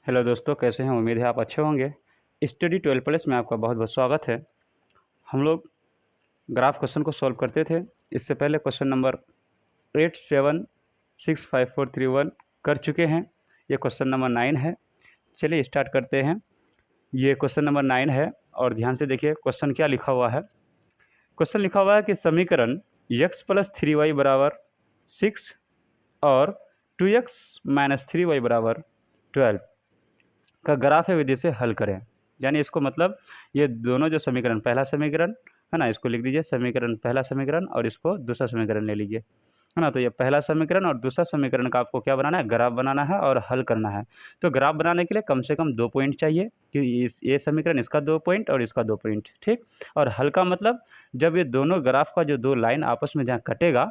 Hello दोस्तों, कैसे हैं? उम्मीद है आप अच्छे होंगे। स्टडी 12 प्लस में आपका बहुत बहुत स्वागत है। हम लोग ग्राफ क्वेश्चन को सॉल्व करते थे। इससे पहले क्वेश्चन नंबर 876543 कर चुके हैं। ये क्वेश्चन नंबर 9 है। चलिए स्टार्ट करते हैं। ये क्वेश्चन नंबर 9 है और ध्यान से देखिए क्वेश्चन क्या लिखा हुआ है। क्वेश्चन लिखा हुआ है कि समीकरण x + 3y = 6 और 2x - 3y = 12 का ग्राफ है विधि से हल करें। यानी इसको मतलब ये दोनों जो समीकरण, पहला समीकरण है ना, इसको लिख दीजिए समीकरण, पहला समीकरण, और इसको दूसरा समीकरण ले लीजिए, है ना। तो ये पहला समीकरण और दूसरा समीकरण का आपको क्या बनाना है, ग्राफ बनाना है और हल करना है। तो ग्राफ बनाने के लिए कम से कम 2 पॉइंट चाहिए कि ये समीकरण, इसका 2 पॉइंट और इसका 2 पॉइंट, ठीक। और हल का मतलब जब ये दोनों ग्राफ का जो 2 लाइन आपस में जहाँ कटेगा,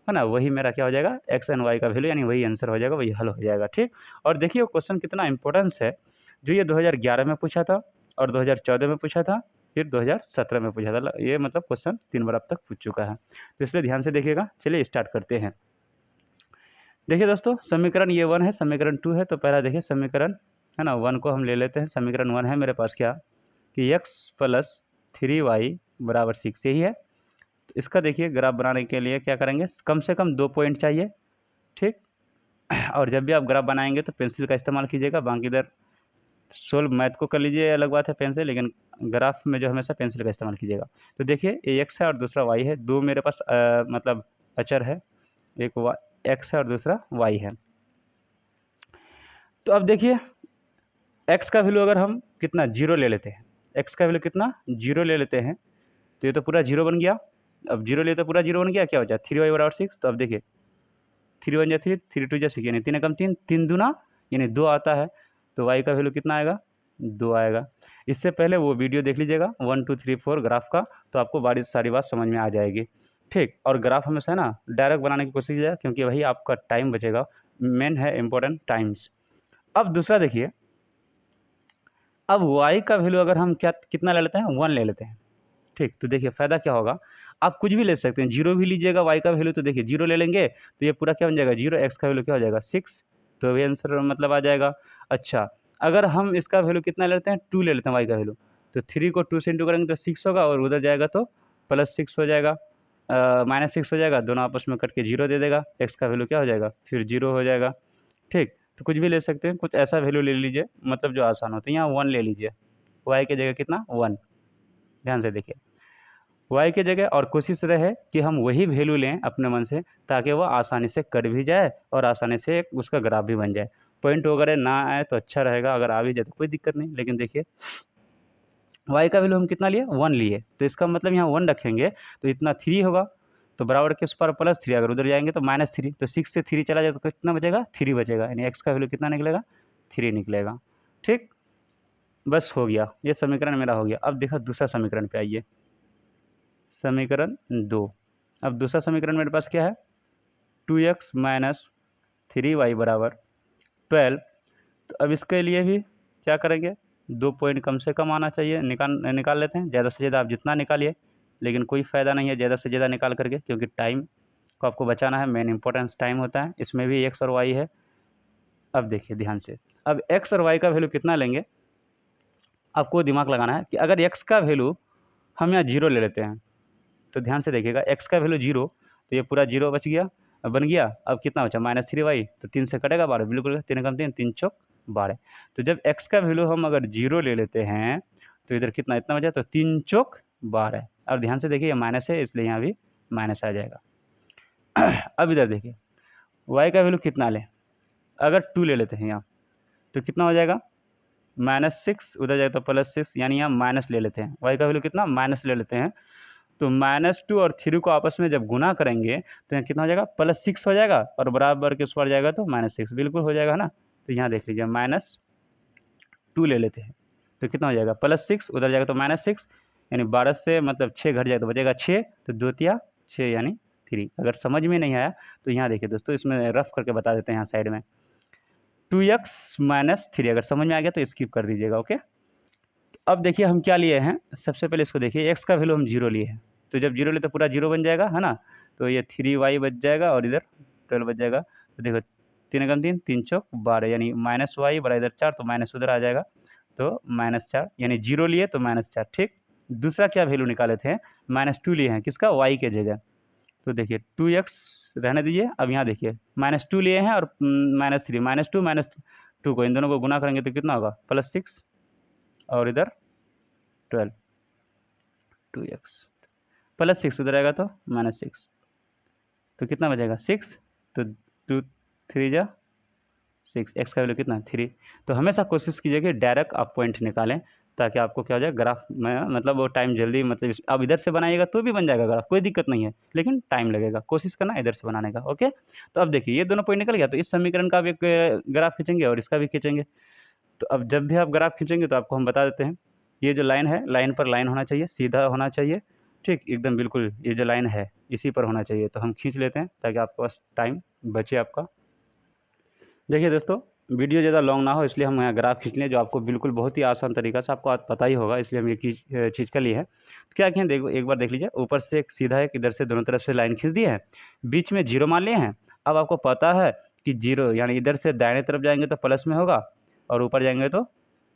है ना, वही मेरा क्या हो जाएगा, एक्स एंड वाई का वैल्यू, यानी वही आंसर हो जाएगा, वही हल हो जाएगा, ठीक। और देखिए क्वेश्चन कितना इंपॉर्टेंस है। जो ये 2011 में पूछा था और 2014 में पूछा था, फिर 2017 में पूछा था। ये मतलब क्वेश्चन 3 बार अब तक पूछ चुका है, तो इसलिए ध्यान से देखिएगा। चलिए स्टार्ट करते हैं। देखिए दोस्तों, समीकरण ये 1 है, समीकरण 2 है। तो पहला देखिए समीकरण, है ना, 1 को हम ले लेते हैं। समीकरण 1 है मेरे पास क्या, कि x + 3y = 6, यही है। तो इसका देखिए ग्राफ बनाने के लिए क्या करेंगे, कम से कम 2 पॉइंट चाहिए, ठीक। और जब भी आप ग्राफ बनाएंगे तो पेंसिल का इस्तेमाल कीजिएगा, बाकी इधर सोल्व मैथ को कर लीजिए, अलग बात है पेन से, लेकिन ग्राफ में जो हमेशा पेंसिल का इस्तेमाल कीजिएगा। तो देखिए ये एक्स है और दूसरा वाई है, दो मेरे पास मतलब अचर है, एक एक्स है और दूसरा वाई है। तो अब देखिए एक्स का वैल्यू अगर हम कितना, 0 ले लेते हैं, एक्स का वैल्यू कितना, 0 ले लेते हैं, तो ये तो पूरा 0 बन गया। अब 0 लिए तो पूरा 0 बन गया, क्या हो जाए, 3y = 6। तो अब देखिए 3 1 3, 3 2 6, यानी 3 एकम 3, 3 दूना यानी 2 आता है। तो y का वैल्यू कितना आएगा, 2 आएगा। इससे पहले वो वीडियो देख लीजिएगा 1 2 3 4 ग्राफ का, तो आपको सारी बात समझ में आ जाएगी, ठीक। और ग्राफ हमेशा है ना डायरेक्ट बनाने की कोशिश कीजिएगा, क्योंकि वही आपका टाइम बचेगा, मेन है इंपॉर्टेंट टाइम्स। अब दूसरा देखिए, अब y का वैल्यू अगर हम क्या कितना ले लेते हैं, 1 ले लेते हैं, ठीक। तो देखिए फ़ायदा क्या होगा, आप कुछ भी ले सकते हैं, 0 भी लीजिएगा y का वैल्यू, तो देखिए 0 ले लेंगे तो ये पूरा क्या बन जाएगा, 0, x का वैल्यू क्या हो जाएगा, 6। तो ये आंसर मतलब आ जाएगा। अच्छा, अगर हम इसका वैल्यू कितना ले लेते हैं, 2 ले लेते हैं y का वैल्यू, तो 3 को 2 से इंटू करेंगे तो 6 होगा, और उधर जाएगा तो +6 हो जाएगा, -6 हो जाएगा, दोनों आपस में कट के 0 दे देगा, x का वैल्यू क्या हो जाएगा, फिर 0 हो जाएगा, ठीक। तो कुछ भी ले सकते हैं, कुछ ऐसा वैल्यू ले लीजिए, मतलब जो आसान होता है। यहाँ 1 ले लीजिए, y की जगह कितना, 1। ध्यान से देखिए, y की जगह, और कोशिश रहे कि हम वही वैल्यू लें अपने मन से, ताकि वो आसानी से कट भी जाए और आसानी से उसका ग्राफ भी बन जाए। पॉइंट वगैरह ना आए तो अच्छा रहेगा, अगर आ भी जाए तो कोई दिक्कत नहीं। लेकिन देखिए y का वैल्यू हम कितना लिए, 1 लिए, तो इसका मतलब यहाँ 1 रखेंगे तो इतना 3 होगा, तो बराबर के उस पर +3, अगर उधर जाएंगे तो -3, तो 6 से 3 चला जाए तो कितना बचेगा, 3 बचेगा, यानी x का वैल्यू कितना निकलेगा, 3 निकलेगा, ठीक। बस हो गया, ये समीकरण मेरा हो गया। अब देखा दूसरा समीकरण पे आइए, समीकरण 2। अब दूसरा समीकरण मेरे पास क्या है, 2x - 3y = 12। तो अब इसके लिए भी क्या करेंगे, 2 पॉइंट कम से कम आना चाहिए, निकाल लेते हैं। ज़्यादा से ज़्यादा आप जितना निकालिए, लेकिन कोई फ़ायदा नहीं है ज़्यादा से ज़्यादा निकाल करके, क्योंकि टाइम को आपको बचाना है, मेन इंपॉर्टेंस टाइम होता है। इसमें भी x और y है। अब देखिए ध्यान से, अब x और y का वैल्यू कितना लेंगे, आपको दिमाग लगाना है कि अगर x का वैल्यू हम यहाँ 0 ले लेते हैं, तो ध्यान से देखिएगा, x का वैल्यू 0, तो ये पूरा 0 बच गया, बन गया। अब कितना बचा, -3y, तो 3 से कटेगा 12, बिल्कुल 3 एकम 3, 3 चौक 12। तो जब x का वैल्यू हम अगर 0 ले लेते हैं, तो इधर कितना, इतना बचा, तो 3 चौक 12। अब ध्यान से देखिए, ये माइनस है, इसलिए यहाँ भी माइनस आ जाएगा। अब इधर देखिए, y का वैल्यू कितना लें, अगर 2 ले लेते हैं यहाँ, तो कितना हो जाएगा, -6, उधर जाएगा तो +6, यानी यहाँ माइनस ले लेते हैं। y का वैल्यू कितना, माइनस ले लेते हैं, तो -2 और 3 को आपस में जब गुना करेंगे तो यहाँ कितना हो जाएगा, +6 हो जाएगा, और बराबर के उस पर जाएगा तो -6, बिल्कुल हो जाएगा ना। तो यहाँ देख लीजिए, -2 ले लेते हैं, तो कितना हो जाएगा, +6, उधर जाएगा तो -6, यानी 12 से मतलब 6 घट जाएगा तो बचेगा 6, तो 2 तिया 6 यानी 3। अगर समझ में नहीं आया तो यहाँ देखिए दोस्तों, इसमें रफ करके बता देते हैं यहाँ साइड में, 2x - 3, अगर समझ में आ गया तो स्किप कर दीजिएगा, ओके। अब देखिए हम क्या लिए हैं, सबसे पहले इसको देखिए, x का वैल्यू हम 0 लिए हैं, तो जब 0 ले तो पूरा 0 बन जाएगा, है ना। तो ये 3y बच जाएगा और इधर 12 बच जाएगा। तो देखो 3 एकम 3, 3 चौक 12, यानी माइनस वाई बराबर इधर 4, तो माइनस उधर आ जाएगा, तो -4, यानी 0 लिए तो -4। ठीक, दूसरा क्या वैल्यू निकाले थे, -2 लिए हैं, किसका, y के जगह। तो देखिए 2x रहने दीजिए। अब यहाँ देखिए -2 लिए हैं और -3, -2 को इन दोनों को गुना करेंगे तो कितना होगा, +6 और इधर 12, 2x +6 उधर आएगा तो -6, तो कितना बचेगा 6, तो 2 3 जा 6, एक्स का वैल्यू कितना 3। तो हमेशा कोशिश कीजिए कि डायरेक्ट आप पॉइंट निकालें, ताकि आपको क्या हो जाए, ग्राफ में मतलब वो टाइम जल्दी, मतलब अब इधर से बनाइएगा तो भी बन जाएगा ग्राफ, कोई दिक्कत नहीं है, लेकिन टाइम लगेगा, कोशिश करना इधर से बनाने का। ओके, तो अब देखिए ये दोनों पॉइंट निकल गया, तो इस समीकरण का भी एक ग्राफ खींचेंगे और इसका भी खींचेंगे। तो अब जब भी आप ग्राफ खींचेंगे तो आपको हम बता देते हैं, ये जो लाइन है, लाइन पर लाइन होना चाहिए, सीधा होना चाहिए, ठीक, एकदम बिल्कुल ये जो लाइन है इसी पर होना चाहिए। तो हम खींच लेते हैं ताकि आपके पास टाइम बचे आपका। देखिए दोस्तों, वीडियो ज़्यादा लॉन्ग ना हो इसलिए हम यहाँ ग्राफ खींच लें, जो आपको बिल्कुल बहुत ही आसान तरीका से आपको आज पता ही होगा, इसलिए हम ये चीज़ कर लिए है। क्या किए, देखो एक बार देख लीजिए, ऊपर से एक सीधा एक, इधर से दोनों तरफ से लाइन खींच दी है, बीच में जीरो मान लिए हैं। अब आपको पता है कि जीरो यानी इधर से दाहिने तरफ जाएंगे तो प्लस में होगा और ऊपर जाएंगे तो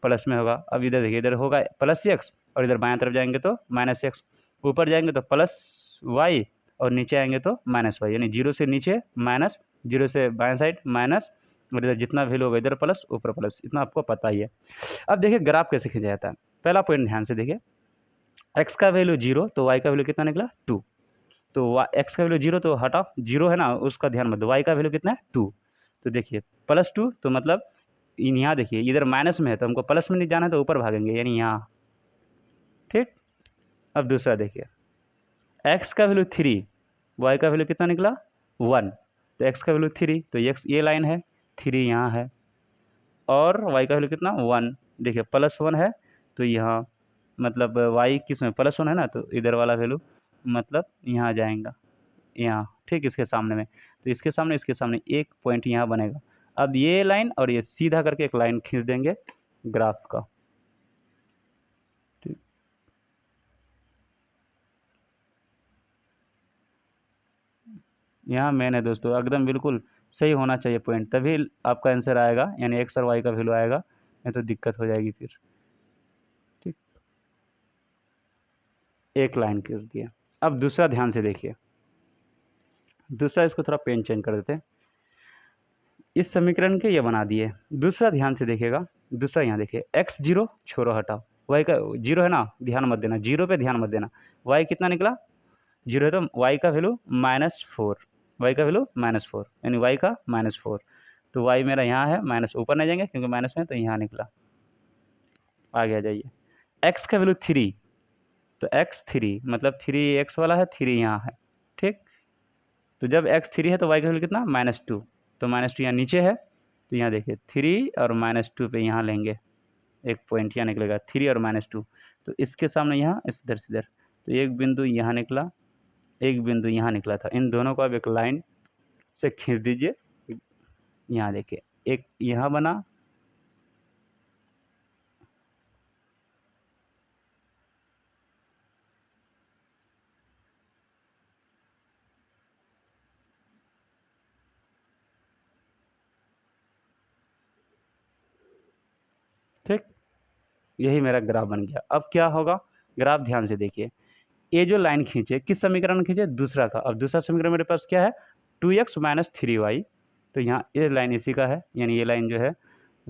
प्लस में होगा। अब इधर देखिए, इधर होगा +x और इधर बाएँ तरफ जाएंगे तो -x, ऊपर जाएंगे तो +y और नीचे आएंगे तो -y, यानी जीरो से नीचे माइनस, जीरो से बाएँ साइड माइनस, और इधर जितना वैल्यू होगा इधर प्लस ऊपर प्लस, इतना आपको पता ही है। अब देखिए ग्राफ कैसे खींचा जाता है। पहला पॉइंट ध्यान से देखिए, x का वैल्यू 0 तो y का वैल्यू कितना निकला 2, तो x का वैल्यू 0 तो हटाओ, 0 है ना उसका ध्यान मत दो, y का वैल्यू कितना है 2। तो देखिए +2, तो मतलब यहाँ देखिए इधर माइनस में है तो हमको प्लस में नहीं जाना है, तो ऊपर भागेंगे यानी यहाँ। ठीक, अब दूसरा देखिए, x का वैल्यू 3, y का वैल्यू कितना निकला 1, तो x का वैल्यू 3, तो x ये लाइन है, 3 यहाँ है, और y का वैल्यू कितना 1, देखिए +1 है, तो यहाँ मतलब y किस में +1 है ना, तो इधर वाला वैल्यू मतलब यहाँ जाएगा, यहाँ ठीक इसके सामने में, तो इसके सामने एक पॉइंट यहाँ बनेगा। अब ये लाइन और ये सीधा करके एक लाइन खींच देंगे ग्राफ का। ठीक, यहाँ मेन है दोस्तों, एकदम बिल्कुल सही होना चाहिए पॉइंट, तभी आपका आंसर आएगा, यानी एक्स और वाई का वैल्यू आएगा, नहीं तो दिक्कत हो जाएगी फिर। ठीक, एक लाइन खींच दिया। अब दूसरा ध्यान से देखिए, दूसरा इसको थोड़ा पेन चेंज कर देते हैं, इस समीकरण के ये बना दिए। दूसरा ध्यान से देखिएगा, दूसरा यहाँ देखिए, x 0 छोड़ो हटाओ, y का 0 है ना, ध्यान मत देना, 0 पे ध्यान मत देना, y कितना निकला 0 है, तो y का वैल्यू -4, y का वैल्यू -4, यानी y का -4, तो y मेरा यहाँ है माइनस, ऊपर नहीं जाएंगे क्योंकि माइनस में, तो यहाँ निकला। आगे आ जाइए, x का वैल्यू 3, तो x 3 मतलब 3 x वाला है, 3 यहाँ है। ठीक, तो जब x 3 है तो y का वैल्यू कितना -2, तो -2 यहाँ नीचे है, तो यहाँ देखिए 3 और -2 पे यहाँ लेंगे, एक पॉइंट यहाँ निकलेगा 3 और -2, तो इसके सामने यहाँ इधर से इधर, तो एक बिंदु यहाँ निकला, एक बिंदु यहाँ निकला था, इन दोनों को आप एक लाइन से खींच दीजिए। यहाँ देखिए एक यहाँ बना, ठीक, यही मेरा ग्राफ बन गया। अब क्या होगा, ग्राफ ध्यान से देखिए, ये जो लाइन खींचे किस समीकरण में खींचे, दूसरा का। अब दूसरा समीकरण मेरे पास क्या है 2x - 3y, तो यहाँ ये लाइन इसी का है, यानी ये लाइन जो है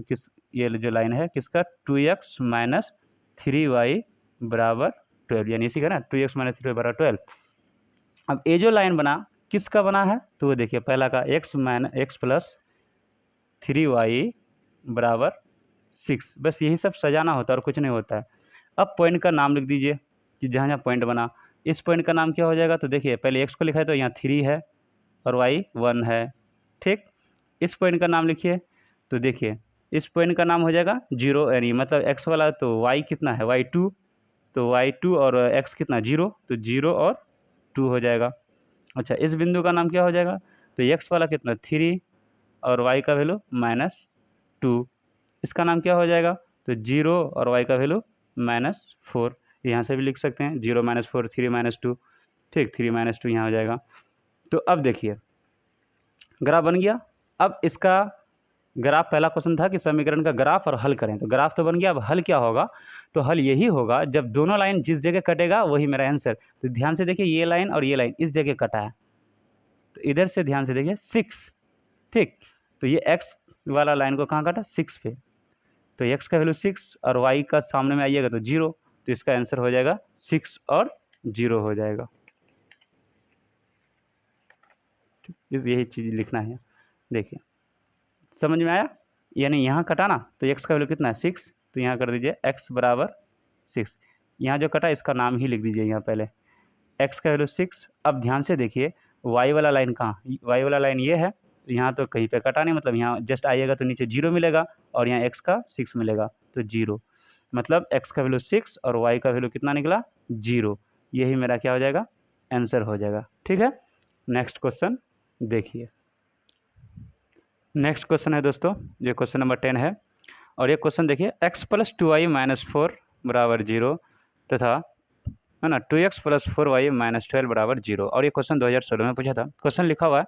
किस, ये जो लाइन है किसका 2x - 3y बराबर 12, यानी इसी का ना 2x - 3y बराबर 12। अब ये जो लाइन बना किसका बना है, तो वो देखिए पहला का x + 3y बराबर 6, बस यही सब सजाना होता है और कुछ नहीं होता है। अब पॉइंट का नाम लिख दीजिए कि जहाँ जहाँ पॉइंट बना, इस पॉइंट का नाम क्या हो जाएगा, तो देखिए पहले x को लिखा है तो यहाँ 3 है और y 1 है। ठीक, इस पॉइंट का नाम लिखिए, तो देखिए इस पॉइंट का नाम हो जाएगा 0, यानी मतलब x वाला, तो y कितना है y 2, तो y 2 और x कितना 0, तो 0 और 2 हो जाएगा। अच्छा, इस बिंदु का नाम क्या हो जाएगा, तो x वाला कितना 3 और y का वैल्यू -2, इसका नाम क्या हो जाएगा, तो 0 और y का वैल्यू -4, यहाँ से भी लिख सकते हैं 0 - 4 3 - 2। ठीक, 3 - 2 यहाँ हो जाएगा। तो अब देखिए ग्राफ बन गया, अब इसका ग्राफ, पहला क्वेश्चन था कि समीकरण का ग्राफ और हल करें, तो ग्राफ तो बन गया, अब हल क्या होगा, तो हल यही होगा जब दोनों लाइन जिस जगह कटेगा वही मेरा आंसर। तो ध्यान से देखिए, ये लाइन और ये लाइन इस जगह कटा है, तो इधर से ध्यान से देखिए 6, ठीक, तो ये x वाला लाइन को कहाँ काटा, 6 पे, तो x का वैल्यू 6 और y का सामने में आइएगा तो 0, तो इसका आंसर हो जाएगा 6 और 0 हो जाएगा। यही चीज़ लिखना है, देखिए समझ में आया, यानी यहाँ कटा ना, तो x का वैल्यू कितना है 6, तो यहाँ कर दीजिए x बराबर 6, यहाँ जो कटा इसका नाम ही लिख दीजिए यहाँ पहले, x का वैल्यू 6। अब ध्यान से देखिए y वाला लाइन कहाँ, y वाला लाइन ये है, तो यहाँ तो कहीं पे कटा नहीं, मतलब यहाँ जस्ट आइएगा तो नीचे 0 मिलेगा और यहाँ x का 6 मिलेगा, तो 0, मतलब x का वैल्यू 6 और y का वैल्यू कितना निकला 0, यही मेरा क्या हो जाएगा, आंसर हो जाएगा। ठीक है, नेक्स्ट क्वेश्चन देखिए। नेक्स्ट क्वेश्चन है दोस्तों, ये क्वेश्चन नंबर 10 है, और ये क्वेश्चन देखिए, x + 2y - 4 बराबर 0 तथा है ना 2x + 4y - 12 बराबर 0, और ये क्वेश्चन 2016 में पूछा था। क्वेश्चन लिखा हुआ है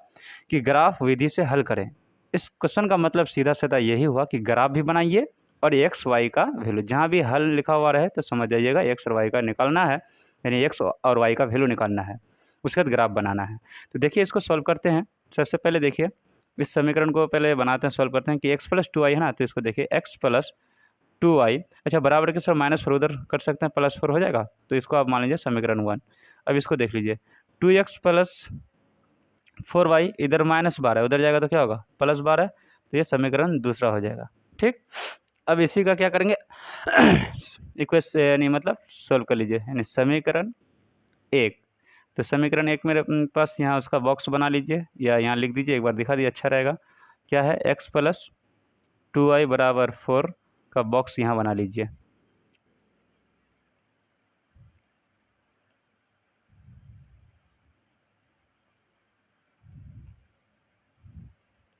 कि ग्राफ विधि से हल करें। इस क्वेश्चन का मतलब सीधा सीधा यही हुआ कि ग्राफ भी बनाइए और एक्स वाई का वैल्यू, जहाँ भी हल लिखा हुआ रहे तो समझ जाइएगा एक्स और वाई का निकालना है, यानी एक्स और वाई का वैल्यू निकालना है, उसके बाद ग्राफ बनाना है। तो देखिए इसको सॉल्व करते हैं। सबसे पहले देखिए इस समीकरण को पहले बनाते हैं, सॉल्व करते हैं कि x + 2y है ना, तो इसको देखिए x + 2y, अच्छा बराबर के सर -4 उधर कर सकते हैं, +4 हो जाएगा, तो इसको आप मान लीजिए समीकरण 1। अब इसको देख लीजिए 2x + 4y, इधर -12 उधर जाएगा तो क्या होगा +12, तो ये समीकरण दूसरा हो जाएगा। ठीक, अब इसी का क्या करेंगे इक्वेशन, यानी मतलब सोल्व कर लीजिए, यानी समीकरण 1। तो समीकरण 1 मेरे पास यहाँ उसका बॉक्स बना लीजिए या यहाँ लिख दीजिए, एक बार दिखा दिए अच्छा रहेगा। क्या है, x + 2y = 4 का बॉक्स यहाँ बना लीजिए।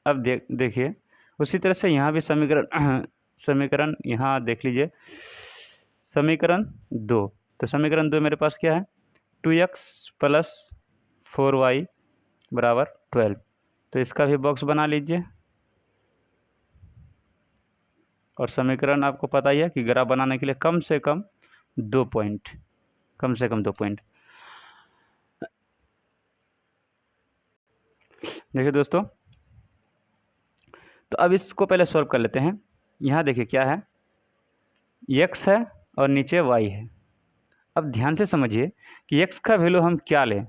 अब देखिए उसी तरह से यहाँ भी समीकरण समीकरण यहाँ देख लीजिए, समीकरण 2। तो समीकरण 2 मेरे पास क्या है, 2x + 4y = 12, तो इसका भी बॉक्स बना लीजिए। और समीकरण आपको पता ही है कि ग्राफ बनाने के लिए कम से कम 2 पॉइंट, कम से कम 2 पॉइंट। देखिए दोस्तों, तो अब इसको पहले सॉल्व कर लेते हैं। यहाँ देखिए क्या है, x है और नीचे y है। अब ध्यान से समझिए कि x का वैल्यू हम क्या लें,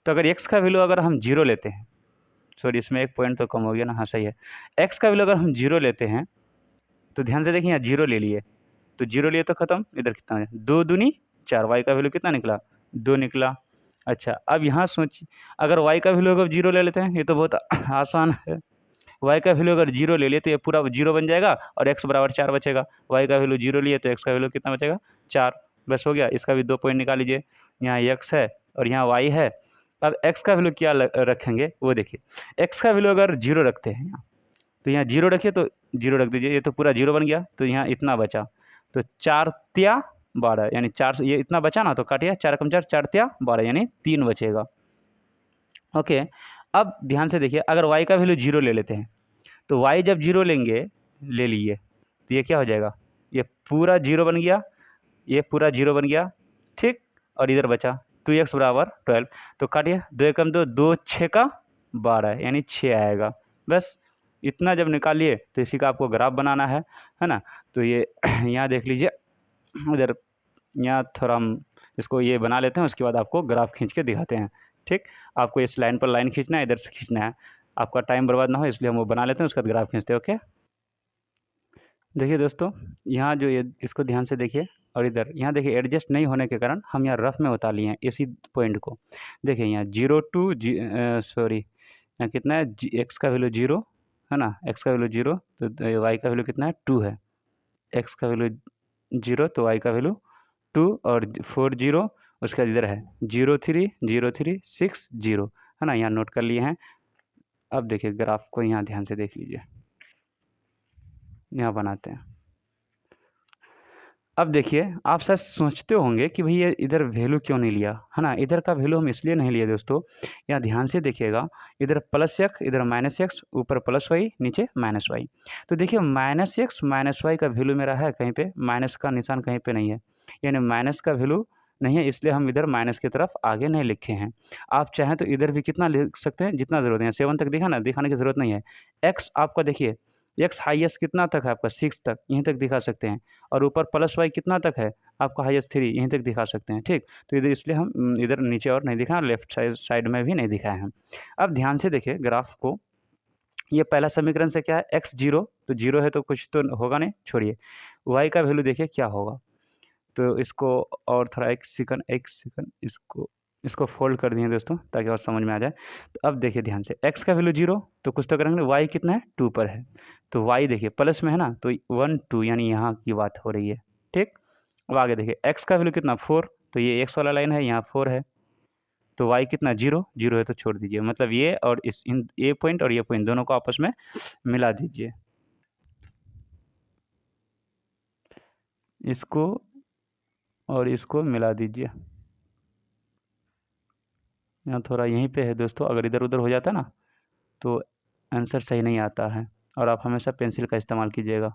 तो अगर x का वैल्यू अगर हम 0 लेते हैं, सॉरी इसमें एक पॉइंट तो कम हो गया ना, हाँ सही है, x का वैल्यू अगर हम 0 लेते हैं तो ध्यान से देखिए यहाँ 0 ले लिए, तो 0 लिए तो ख़त्म, इधर कितना है 2 दूनी 4, y का वैल्यू कितना निकला 2 निकला। अच्छा अब यहाँ सोचिए अगर y का वैल्यू अगर 0 ले लेते हैं, ये तो बहुत आसान है, y का वैल्यू अगर 0 ले लिए तो ये पूरा 0 बन जाएगा और x बराबर 4 बचेगा, y का वैल्यू 0 लिए तो x का वैल्यू कितना बचेगा 4, बस हो गया। इसका भी 2 पॉइंट निकाल लीजिए, यहाँ x है और यहाँ y है। अब x का वैल्यू क्या रखेंगे वो देखिए, x का वैल्यू अगर 0 रखते हैं यहाँ, तो यहाँ 0 रखिए, तो 0 रख दीजिए, ये तो पूरा 0 बन गया, तो यहाँ इतना बचा, तो 4 तिया 12, यानी 4 ये इतना बचा ना, तो काटिए 4 कम 4, 4 तिया 12, यानी 3 बचेगा। ओके, अब ध्यान से देखिए अगर y का वैल्यू 0 ले लेते हैं, तो y जब 0 लेंगे, ले लिए, तो ये क्या हो जाएगा, ये पूरा 0 बन गया, ये पूरा 0 बन गया, ठीक, और इधर बचा 2x = 12, तो काटिए 2 एकम 2, 2 6 का 12, यानी 6 आएगा। बस इतना जब निकालिए तो इसी का आपको ग्राफ बनाना है ना। तो ये यहाँ देख लीजिए, इधर यहाँ थोड़ा हम इसको ये बना लेते हैं, उसके बाद आपको ग्राफ खींच के दिखाते हैं। ठीक, आपको इस लाइन पर लाइन खींचना है, इधर से खींचना है, आपका टाइम बर्बाद ना हो इसलिए हम वो बना लेते हैं, उसके बाद ग्राफ खींचते हैं। ओके, देखिए दोस्तों, यहाँ जो ये इसको ध्यान से देखिए, और इधर यहाँ देखिए एडजस्ट नहीं होने के कारण हम यहाँ रफ में उतार लिए हैं इसी पॉइंट को। देखिए यहाँ 0 टू सॉरी यहाँ कितना है, एक्स का वैल्यू 0 है ना, एक्स का वैल्यू 0, तो वाई का वैल्यू कितना है 2 है, एक्स का वैल्यू 0 तो वाई का वैल्यू 2 और 4 0, उसके बाद इधर है 0 3 0 3 6 0 है ना, यहाँ नोट कर लिए हैं। अब देखिए ग्राफ को यहाँ ध्यान से देख लीजिए, यहाँ बनाते हैं। अब देखिए, आप शायद सोचते होंगे कि भैया इधर वैल्यू क्यों नहीं लिया, है ना? इधर का वैल्यू हम इसलिए नहीं लिए दोस्तों, यहाँ ध्यान से देखिएगा, इधर प्लस एक्स, इधर माइनस एक्स, ऊपर प्लस वाई, नीचे माइनस वाई। तो देखिए माइनस एक्स, माइनस वाई का वैल्यू मेरा है कहीं पे, माइनस का निशान कहीं पे नहीं है। यानी माइनस का वैल्यू नहीं है, इसलिए हम इधर माइनस की तरफ आगे नहीं लिखे हैं। आप चाहें तो इधर भी कितना लिख सकते हैं, जितना ज़रूरत है। 7 तक दिखा ना, दिखाने की ज़रूरत नहीं है। एक्स आपका देखिए, एक्स हाईएस्ट कितना तक है आपका, 6 तक, यहीं तक दिखा सकते हैं। और ऊपर प्लस वाई कितना तक है आपका, हाईएस्ट 3, यहीं तक दिखा सकते हैं, ठीक। तो इधर इसलिए हम इधर नीचे और नहीं दिखाएं, लेफ्ट साइड में भी नहीं दिखाए हैं। अब ध्यान से देखिए ग्राफ को, ये पहला समीकरण से क्या है, एक्स जीरो, तो जीरो है तो कुछ तो होगा नहीं, छोड़िए। वाई का वैल्यू देखिए क्या होगा, तो इसको और थोड़ा एक सेकंड इसको इसको फोल्ड कर दिए दोस्तों, ताकि और समझ में आ जाए। तो अब देखिए ध्यान से, x का वैल्यू 0, तो कुछ तो करेंगे, y कितना है, 2 पर है। तो y देखिए प्लस में है ना, तो 1 2 यानी यहाँ की बात हो रही है, ठीक। अब आगे देखिए, x का वैल्यू कितना, 4, तो ये x वाला लाइन है, यहाँ 4 है। तो y कितना, 0 0 है तो छोड़ दीजिए, मतलब ये और इस इन ये पॉइंट और ये पॉइंट दोनों को आपस में मिला दीजिए। इसको और इसको मिला दीजिए। यहाँ थोड़ा यहीं पे है दोस्तों, अगर इधर उधर हो जाता ना तो आंसर सही नहीं आता है। और आप हमेशा पेंसिल का इस्तेमाल कीजिएगा,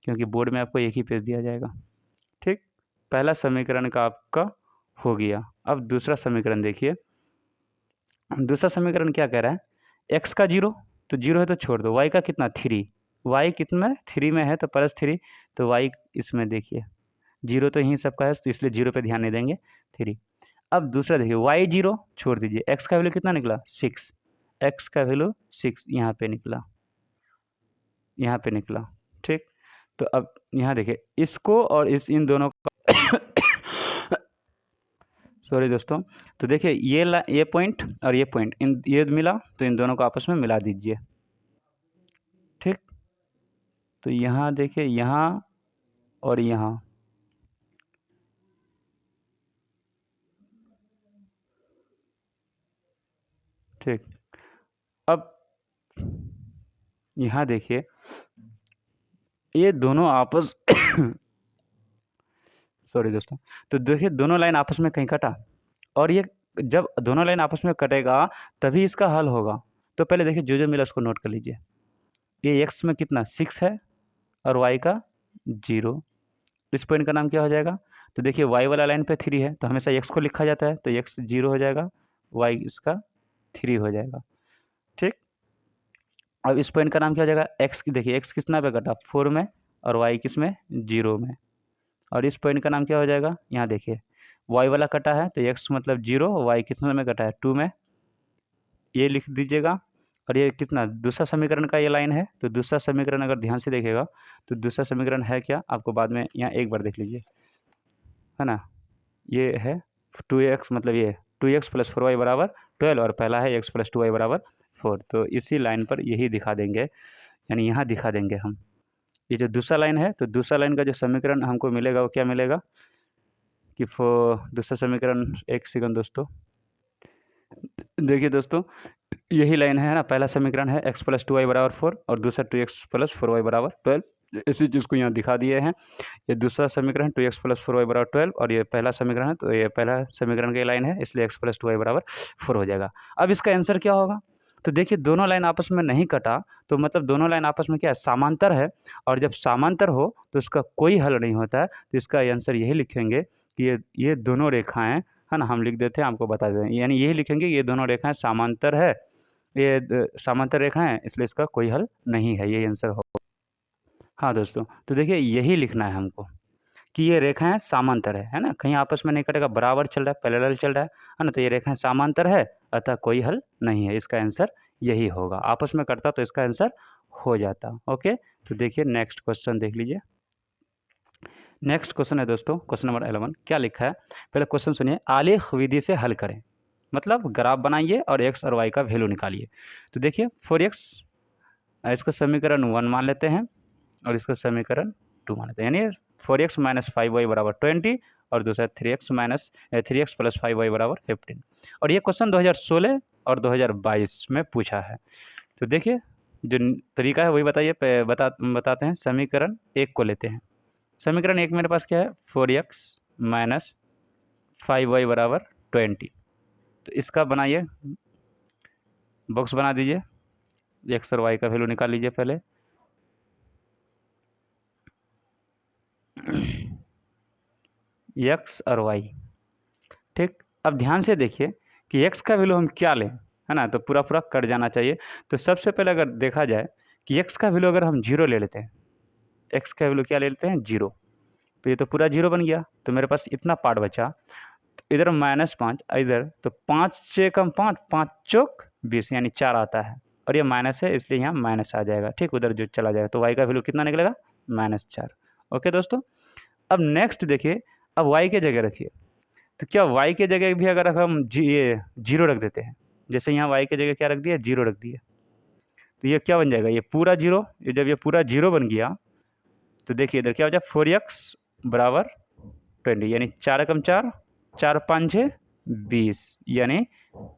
क्योंकि बोर्ड में आपको एक ही पेज दिया जाएगा, ठीक। पहला समीकरण का आपका हो गया। अब दूसरा समीकरण देखिए, दूसरा समीकरण क्या कह रहा है, एक्स का 0, तो 0 है तो छोड़ दो। वाई का कितना, 3, वाई कितना में, 3 में है तो +3, तो वाई इसमें देखिए 0 तो यहीं सबका है, तो इसलिए 0 पे ध्यान नहीं देंगे, 3। अब दूसरा देखिए, वाई 0 छोड़ दीजिए, एक्स का वैल्यू कितना निकला, 6, एक्स का वैल्यू 6 यहाँ पे निकला, यहाँ पे निकला, ठीक। तो अब यहाँ देखिए, इसको और इन दोनों का सॉरी दोस्तों, तो देखिए ये पॉइंट और ये पॉइंट, इन ये मिला, तो इन दोनों को आपस में मिला दीजिए, ठीक। तो यहाँ देखिए, यहाँ और यहाँ, ठीक। अब यहाँ देखिए, ये दोनों आपस सॉरी दोस्तों, तो देखिए दोनों लाइन आपस में कहीं कटा, और ये जब दोनों लाइन आपस में कटेगा तभी इसका हल होगा। तो पहले देखिए जो मिला उसको नोट कर लीजिए। ये x में कितना, 6 है, और y का 0। इस पॉइंट का नाम क्या हो जाएगा, तो देखिए y वाला लाइन पे 3 है, तो हमेशा x को लिखा जाता है, तो x 0 हो जाएगा, y इसका 3 हो जाएगा, ठीक। अब इस पॉइंट का नाम क्या हो जाएगा, x की देखिए x कितना पे कटा, 4 में, और y किस में, 0 में। और इस पॉइंट का नाम क्या हो जाएगा, यहाँ देखिए y वाला कटा है, तो x मतलब 0, y कितना में कटा है, 2 में, ये लिख दीजिएगा। और ये कितना, दूसरा समीकरण का ये लाइन है, तो दूसरा समीकरण अगर ध्यान से देखिएगा, तो दूसरा समीकरण है क्या, आपको बाद में यहाँ एक बार देख लीजिए, है ना। ये है 2x, मतलब ये 2x + 4y बराबर 12, और पहला है x + 2y बराबर 4। तो इसी लाइन पर यही दिखा देंगे, यानी यहाँ दिखा देंगे हम। ये जो दूसरा लाइन है, तो दूसरा लाइन का जो समीकरण हमको मिलेगा वो क्या मिलेगा कि दूसरा समीकरण, एक सेकंड दोस्तों, देखिए दोस्तों, यही लाइन है ना, पहला समीकरण है x + 2y बराबर 4, और दूसरा 2x + 4y बराबर 12। इसी चीज़ को यहाँ दिखा दिए हैं। ये दूसरा समीकरण 2x + 4y बराबर 12, और ये पहला समीकरण है, तो ये पहला समीकरण की लाइन है, इसलिए x + 2y बराबर 4 हो जाएगा। अब इसका आंसर क्या होगा, तो देखिए दोनों लाइन आपस में नहीं कटा, तो मतलब दोनों लाइन आपस में क्या है, समांतर है। और जब समांतर हो तो इसका कोई हल नहीं होता है, तो इसका आंसर यही लिखेंगे कि ये दोनों रेखाएँ, है ना, हम लिख देते हैं, आपको बता दें, यानी यही लिखेंगे, ये दोनों रेखाएँ समांतर है, ये समांतर रेखा है, इसलिए इसका कोई हल नहीं है, यही आंसर हो। हाँ दोस्तों, तो देखिए यही लिखना है हमको कि ये रेखाएं समांतर है ना, कहीं आपस में नहीं कटेगा, बराबर चल रहा है, पैरेलल चल रहा है ना, तो ये रेखाएं समांतर है, अतः कोई हल नहीं है, इसका आंसर यही होगा। आपस में कटता तो इसका आंसर हो जाता। ओके, तो देखिए नेक्स्ट क्वेश्चन देख लीजिए। नेक्स्ट क्वेश्चन है दोस्तों, क्वेश्चन नंबर 11, क्या लिखा है, पहले क्वेश्चन सुनिए, आलेख विधि से हल करें, मतलब ग्राफ बनाइए और x और y का वैल्यू निकालिए। तो देखिए 4x, इसको समीकरण 1 मान लेते हैं, और इसको समीकरण 2 मान लेते हैं, यानी 4x - 5y बराबर 20, और दूसरा 3x + 5y बराबर 15। और ये क्वेश्चन 2016 और 2022 में पूछा है। तो देखिए जो तरीका है वही बताइए, बताते हैं। समीकरण 1 को लेते हैं, समीकरण 1 मेरे पास क्या है, 4x माइनस 5y बराबर 20। तो इसका बनाइए, बॉक्स बना दीजिए, x और y का वैल्यू निकाल लीजिए पहले। x और y, ठीक। अब ध्यान से देखिए कि x का वैल्यू हम क्या लें, है ना, तो पूरा पूरा कट जाना चाहिए। तो सबसे पहले अगर देखा जाए कि x का वैल्यू अगर हम 0 ले लेते हैं, x का वैल्यू क्या ले लेते हैं, 0, तो ये तो पूरा 0 बन गया। तो मेरे पास इतना पार्ट बचा, तो इधर -5, इधर तो 5 6 कम 5, 5 चौक 20 यानी 4 आता है, और ये माइनस है इसलिए यहाँ माइनस आ जाएगा, ठीक, उधर जो चला जाएगा। तो y का वैल्यू कितना निकलेगा, -4। ओके दोस्तों, अब नेक्स्ट देखिए, अब y के जगह रखिए। तो क्या y के जगह भी अगर हम ये 0 रख देते हैं, जैसे यहाँ y के जगह क्या रख दिया, 0 रख दिया, तो ये क्या बन जाएगा, ये पूरा 0। ये जब ये पूरा 0 बन गया तो देखिए इधर क्या हो जाए, 4x बराबर 20 यानी 4 कम 4, 4 5 6 20, यानी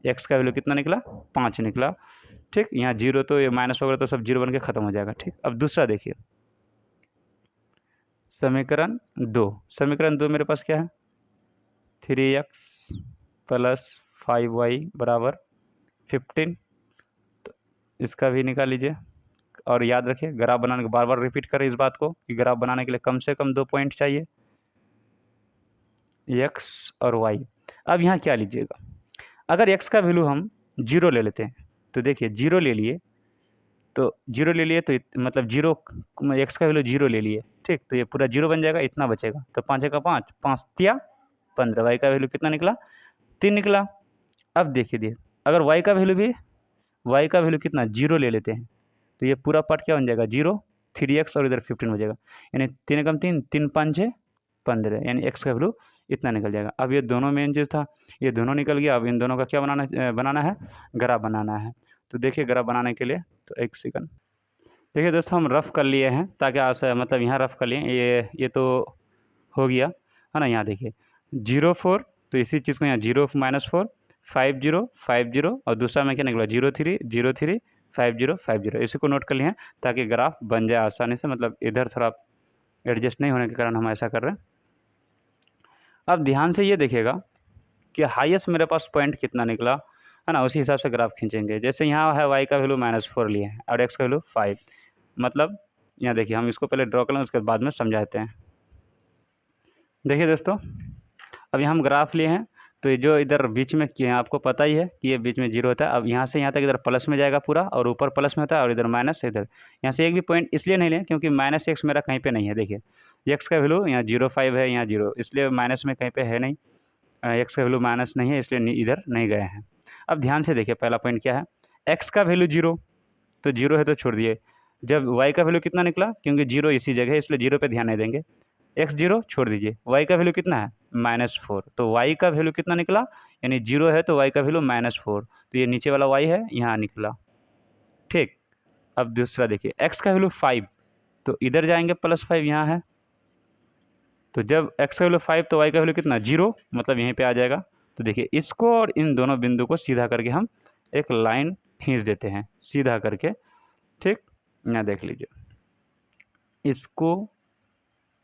x का वैल्यू कितना निकला, 5 निकला, ठीक। यहाँ 0 तो ये माइनस वगैरह तो सब 0 बन के ख़त्म हो जाएगा, ठीक। अब दूसरा देखिए, समीकरण 2, समीकरण 2 मेरे पास क्या है, 3x प्लस 5y बराबर 15। तो इसका भी निकाल लीजिए, और याद रखिए ग्राफ बनाने के बार बार रिपीट करें इस बात को कि ग्राफ बनाने के लिए कम से कम 2 पॉइंट चाहिए, x और y। अब यहाँ क्या लीजिएगा, अगर x का वैल्यू हम 0 ले लेते हैं, तो देखिए 0 ले लिए, तो 0 ले लिए तो मतलब 0, x का वैल्यू 0 ले लिए, ठीक। तो ये पूरा 0 बन जाएगा, इतना बचेगा। तो 5 का 5, 5 तिया 15, y का वैल्यू कितना निकला, 3 निकला। अब देखिए अगर y का वैल्यू भी, y का वैल्यू कितना 0 ले लेते हैं, तो ये पूरा पार्ट क्या बन जाएगा, 0, 3x और इधर 15 हो जाएगा, यानी 3 कम 3, 3 5 6 15, यानी x का वैल्यू इतना निकल जाएगा। अब ये दोनों मेन चीज़ था, ये दोनों निकल गया। अब इन दोनों का क्या बनाना है, ग्राफ बनाना है। तो देखिए ग्राफ बनाने के लिए, तो एक सेकंड, देखिए दोस्तों हम रफ़ कर लिए हैं ताकि मतलब यहाँ रफ़ कर लिए, ये तो हो गया, है ना। यहाँ देखिए 0 4, तो इसी चीज़ को यहाँ 0 -4 5 0 5 0, और दूसरा में क्या निकला 0 3 0 3 5 0 5 0, इसी को नोट कर लिए हैं ताकि ग्राफ बन जाए आसानी से, मतलब इधर थोड़ा एडजस्ट नहीं होने के कारण हम ऐसा कर रहे हैं। अब ध्यान से ये देखिएगा कि हाईएस्ट मेरे पास पॉइंट कितना निकला, है ना, उसी हिसाब से ग्राफ खींचेंगे। जैसे यहाँ है y का वैल्यू -4 लिए हैं और x का वैल्यू 5, मतलब यहाँ देखिए हम इसको पहले ड्रॉ कर लें, उसके बाद में समझाते हैं। देखिए दोस्तों, अब यहाँ हम ग्राफ लिए हैं, तो ये जो इधर बीच में किए हैं आपको पता ही है कि ये बीच में 0 होता है। अब यहाँ से यहाँ तक इधर प्लस में जाएगा पूरा, और ऊपर प्लस में होता है, और इधर माइनस, इधर यहाँ से एक भी पॉइंट इसलिए नहीं लें क्योंकि -x मेरा कहीं पे नहीं है। देखिए x का वैल्यू यहाँ 0.5 है, यहाँ 0, इसलिए माइनस में कहीं पे है नहीं, x का वैल्यू माइनस नहीं है, इसलिए इधर नहीं गए हैं। अब ध्यान से देखिए पहला पॉइंट क्या है, x का वैल्यू 0, तो 0 है तो छोड़ दिए। जब y का वैल्यू कितना निकला, क्योंकि 0 इसी जगह है इसलिए 0 पे ध्यान नहीं देंगे, x 0 छोड़ दीजिए, y का वैल्यू कितना है -4, तो y का वैल्यू कितना निकला, यानी 0 है तो y का वैल्यू -4, तो ये नीचे वाला y है यहाँ निकला, ठीक। अब दूसरा देखिए x का वैल्यू 5, तो इधर जाएंगे +5 यहाँ है, तो जब x का वैल्यू 5 तो y का वैल्यू कितना 0, मतलब यहीं पे आ जाएगा। तो देखिए इसको और इन दोनों बिंदु को सीधा करके हम एक लाइन खींच देते हैं सीधा करके, ठीक। यहाँ देख लीजिए, इसको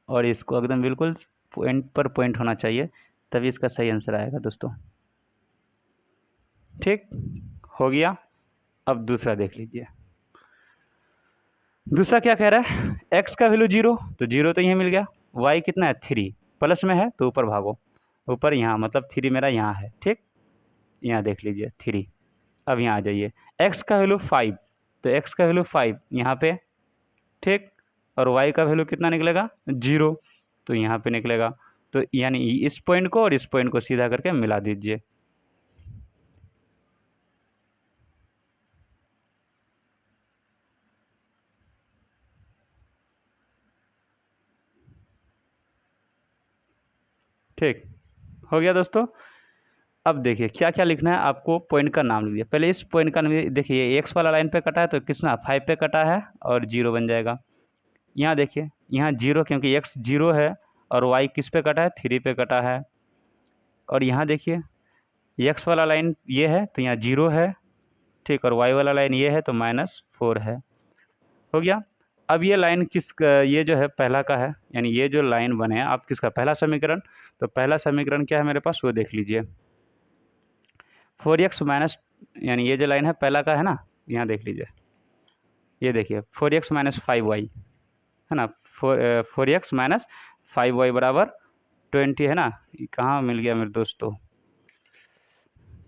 और इसको एकदम बिल्कुल पॉइंट पर पॉइंट होना चाहिए, तभी इसका सही आंसर आएगा दोस्तों, ठीक हो गया। अब दूसरा देख लीजिए, दूसरा क्या कह रहा है, x का वैल्यू 0, तो 0 तो यहीं मिल गया, y कितना है 3, प्लस में है तो ऊपर भागो, ऊपर यहाँ मतलब 3 मेरा यहाँ है, ठीक। यहाँ देख लीजिए 3। अब यहाँ आ जाइए, x का वैल्यू 5, तो x का वैल्यू 5 यहाँ पे, ठीक, और y का वैल्यू कितना निकलेगा 0, तो यहाँ पे निकलेगा। तो यानी इस पॉइंट को और इस पॉइंट को सीधा करके मिला दीजिए, ठीक हो गया दोस्तों। अब देखिए क्या क्या लिखना है आपको, पॉइंट का नाम लिखिए पहले। इस पॉइंट का नाम देखिए, x वाला लाइन पे कटा है तो कितना 5 पे कटा है और 0 बन जाएगा। यहाँ देखिए यहाँ 0, क्योंकि x 0 है, और y किस पे कटा है 3 पे कटा है। और यहाँ देखिए x वाला लाइन ये है तो यहाँ 0 है, ठीक, और y वाला लाइन ये है तो -4 है। हो गया। अब ये लाइन ये जो है पहला का है, यानी ये जो लाइन बने आप किसका, पहला समीकरण। तो पहला समीकरण क्या है मेरे पास, वो देख लीजिए। 4x माइनस, यानी ये जो लाइन है पहला का है ना, यहाँ देख लीजिए, ये देखिए 4x माइनस 5y है ना, 4x माइनस 5y बराबर 20 है ना। ये कहाँ मिल गया मेरे दोस्तों,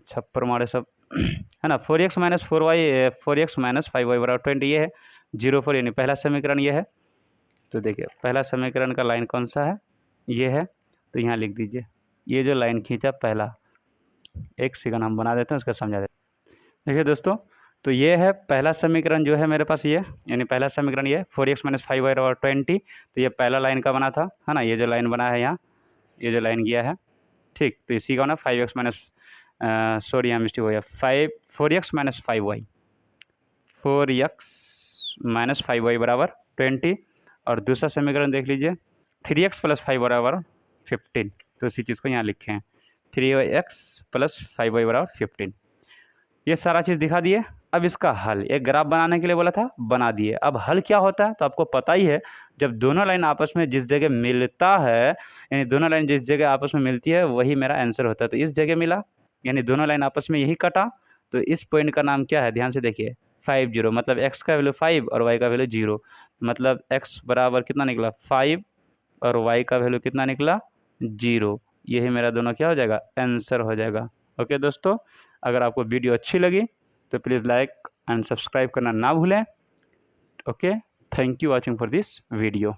छप्पर मारे सब है ना। 4x माइनस 5y बराबर 20 ये है, 0 4 यानी पहला समीकरण ये है। तो देखिए पहला समीकरण का लाइन कौन सा है, ये है। तो यहाँ लिख दीजिए, ये जो लाइन खींचा पहला, एक सेकंड हम बना देते हैं उसका समझा देते हैं। देखिए दोस्तों, तो ये है पहला समीकरण जो है मेरे पास, ये यानी पहला समीकरण ये 4x माइनस 5y बराबर 20। तो ये पहला लाइन का बना था, है ना। ये जो लाइन बना है यहाँ, ये जो लाइन गया है, ठीक। तो इसी का ना 5x माइनस, सॉरी यहाँ मिस्टेक हो गया, 4x minus 5y, 4x minus 5y बराबर 20। और दूसरा समीकरण देख लीजिए, 3x प्लस 5 बराबर 15। तो इसी चीज़ को यहाँ लिखे हैं, 3x प्लस 5y बराबर 15। ये सारा चीज़ दिखा दिए। अब इसका हल, एक ग्राफ बनाने के लिए बोला था, बना दिए। अब हल क्या होता है तो आपको पता ही है, जब दोनों लाइन आपस में जिस जगह मिलता है, यानी दोनों लाइन जिस जगह आपस में मिलती है वही मेरा आंसर होता है। तो इस जगह मिला, यानी दोनों लाइन आपस में यही कटा। तो इस पॉइंट का नाम क्या है, ध्यान से देखिए, 5 0, मतलब x का वैल्यू 5 और y का वैल्यू 0, मतलब x बराबर कितना निकला 5 और y का वैल्यू कितना निकला 0। यही मेरा दोनों क्या हो जाएगा, आंसर हो जाएगा। ओके दोस्तों, अगर आपको वीडियो अच्छी लगी तो प्लीज़ लाइक एंड सब्सक्राइब करना ना भूलें। Okay, thank you watching for this video.